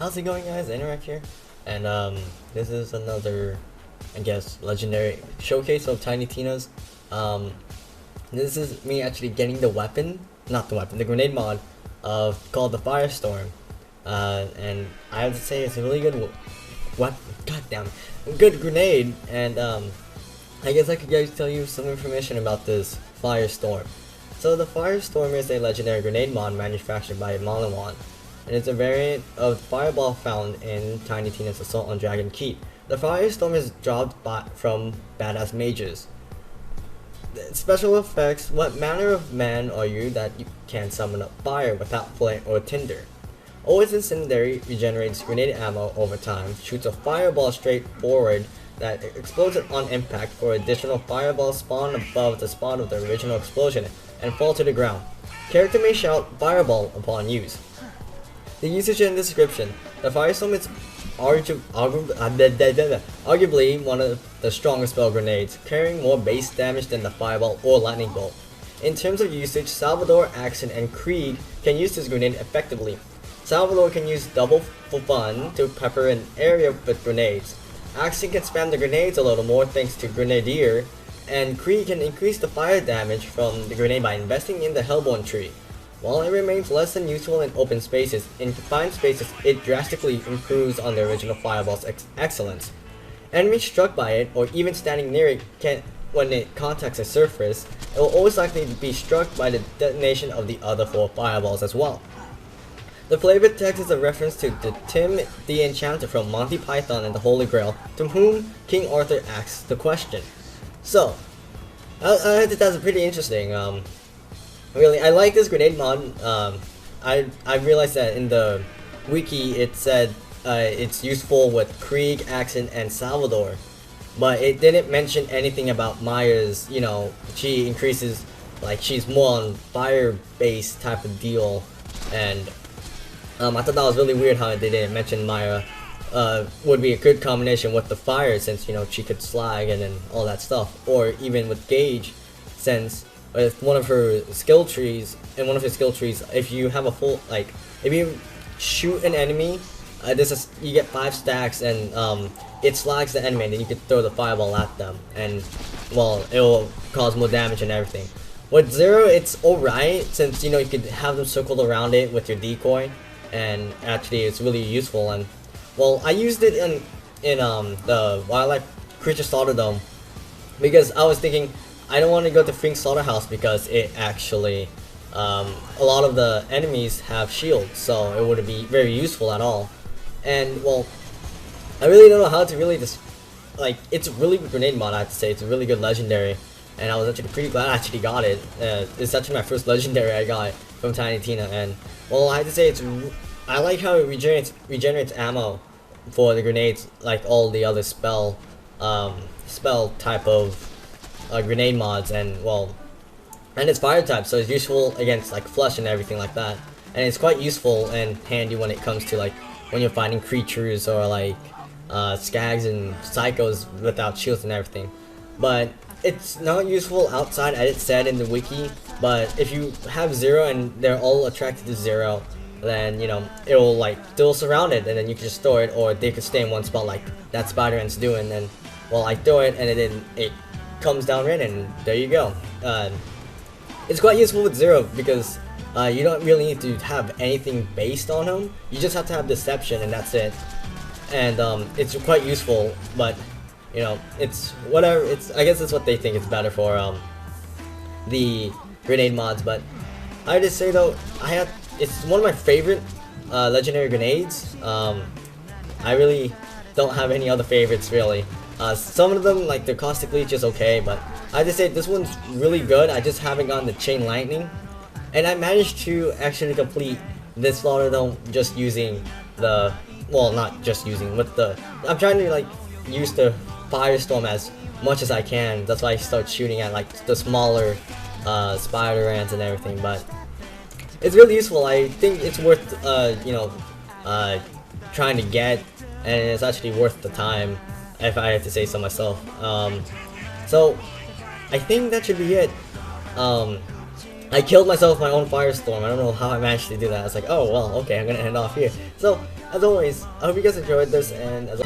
How's it going, guys? Interact here, and this is another, I guess, legendary showcase of Tiny Tina's. This is me actually getting the weapon, not the weapon, the grenade mod, called the Firestorm, and I have to say it's a really good good grenade, and I guess I could guys tell you some information about this Firestorm. So the Firestorm is a legendary grenade mod manufactured by Malawan, and it's a variant of Fireball found in Tiny Tina's Assault on Dragon Keep. The Firestorm is dropped from badass mages. Special effects: what manner of man are you that you can summon up fire without flame or tinder? Always incendiary, regenerates grenade ammo over time, shoots a fireball straight forward that explodes on impact for additional fireballs spawn above the spot of the original explosion and fall to the ground. Character may shout fireball upon use. The usage and description: the Firestorm is arguably one of the strongest spell grenades, carrying more base damage than the fireball or lightning bolt. In terms of usage, Salvador, Axton, and Krieg can use this grenade effectively. Salvador can use double for fun to pepper an area with grenades. Axton can spam the grenades a little more thanks to Grenadier, and Krieg can increase the fire damage from the grenade by investing in the Hellborn tree. While it remains less than useful in open spaces, in confined spaces it drastically improves on the original fireball's excellence. Enemies struck by it, or even standing near it, when it contacts a surface, it will always likely be struck by the detonation of the other 4 fireballs as well. The flavored text is a reference to Tim the Enchanter from Monty Python and the Holy Grail, to whom King Arthur asks the question. So, I think that's pretty interesting. Really, I like this grenade mod. I realized that in the wiki it said it's useful with Krieg, Axton, and Salvador, but it didn't mention anything about Maya's. You know, she increases, like, she's more on fire-based type of deal, and I thought that was really weird how they didn't mention Maya. Would be a good combination with the fire, since, you know, she could slag and then all that stuff, or even with Gage, since with one of her skill trees, if you have a full, like, if you shoot an enemy, you get 5 stacks, and it slags the enemy, and then you can throw the fireball at them, and, well, it will cause more damage and everything. With Zero, it's alright, since, you know, you could have them circled around it with your decoy, and actually it's really useful. And, well, I used it in the Wildlife Creature Slaughter Dome, because I was thinking, I don't want to go to Fink's Slaughterhouse because it actually, a lot of the enemies have shields, so it wouldn't be very useful at all. And, well, I really don't know how to really like, it's a really good grenade mod, I have to say. It's a really good legendary, and I was actually pretty glad I actually got it. It's actually my first legendary I got from Tiny Tina, and, well, I have to say I like how it regenerates ammo for the grenades, like all the other spell type of grenade mods, and, well, and it's fire type, so it's useful against, like, flesh and everything like that, and it's quite useful and handy when it comes to, like, when you're fighting creatures or, like, skags and psychos without shields and everything. But it's not useful outside, as it said in the wiki. But if you have Zero and they're all attracted to Zero, then, you know, it will, like, they'll surround it, and then you can just throw it, or they could stay in one spot like that Spider-Man's doing. And, well, I throw it, and then it comes down right, and there you go. It's quite useful with Zero because you don't really need to have anything based on him. You just have to have Deception, and that's it. And it's quite useful, but, you know, it's whatever. I guess it's what they think is better for the grenade mods. But I just say though, it's one of my favorite legendary grenades. I really don't have any other favorites really. Some of them, like the Caustic Leech, is okay, but I just say this one's really good. I just haven't gotten the Chain Lightning, and I managed to actually complete this Slaughter Dome just using the, well, not just using, with the, I'm trying to, like, use the Firestorm as much as I can. That's why I start shooting at, like, the smaller Spider-Ants and everything. But it's really useful. I think it's worth you know, trying to get, and it's actually worth the time, if I have to say so myself. So I think that should be it. I killed myself with my own firestorm. I don't know how I managed to do that. I was like, oh well, okay, I'm gonna end off here. So, as always, I hope you guys enjoyed this, and as